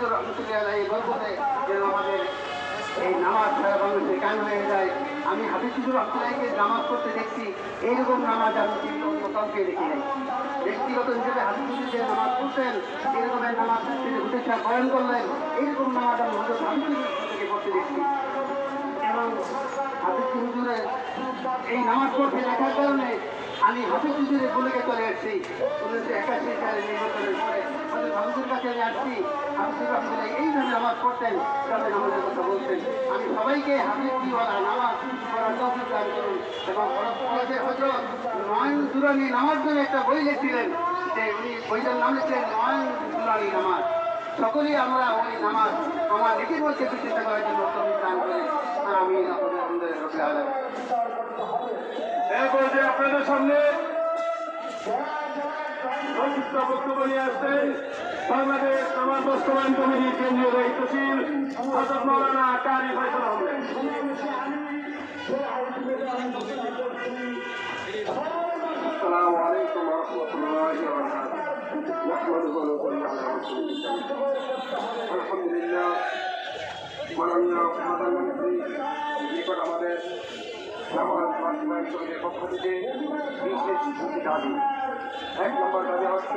হুজুর রহমতুল্লাহ আলাইহি বরকতে যেন আমাদের এই নামাজ সারা বাংলাদেশে কায়েম হয়ে যায়। আমি হাফিজ হুজুর রহমতুল্লাহকে নামাজ পড়তে দেখছি, এইরকম নামাজ আমি অন্য কাউকে দেখি নাই। ব্যক্তিগত হিসেবে হাফিজ হুজুর যে নামাজ পড়তেন, এরকমের নামাজ তিনি হুজুর বয়ান করলেন, এইরকম নামাজ আমি হুজুর হাফিজ হুজুর থেকে পড়তে দেখছি। এবং হাফিজ হুজুরের এই নামাজ পড়তে দেখার কারণে আমি হাফিজ হুজুরের ভূমিকে চলে এসেছি। 1981 সালে নির্বাচনের পরে হাফিজের কাছে আমি আসছি। হাফিজ রহমতুল্লাহ এইভাবে নামাজ পড়তেন, তাদের নামাজের কথা বলতেন। আমি সবাইকে হাফিজ দিওয়ালা নামাজ পড়ার তৌফিক দান করুন। এবং হযরত নয়ন দুরানি নামাজ জন্য একটা বই লিখছিলেন, যে উনি বইটার নাম লিখলেন নয়ন দুরানি নামাজ। সকলেই আমরা ওই নামাজ আমার নিজের মধ্যে চিন্তা করার জন্য তৌফিক দান করি। আমি আপনাদের সামনে সংক্ষিপ্ত বক্তব্য নিয়ে আসছেন বাংলাদেশ নামাজ বাস্তবায়ন কমিটির কেন্দ্রীয় দায়িত্বশীল হযরত মাওলানা কারি ফয়সাল আহমেদ। আসসালামু আলাইকুম ওয়া রাহমাতুল্লাহি ওয়া বারাকাতুহু। নাহমাদুহু ওয়া নুসাল্লি আলা রাসূলিল্লাহ। আলহামদুলিল্লাহ, মাননীয় প্রধানমন্ত্রী নিকট আমাদের নামাজ বাস্তবায়ন কমিটির পক্ষ থেকে বিশেষ দুটি দাবি। 1 নম্বর দাবি হচ্ছে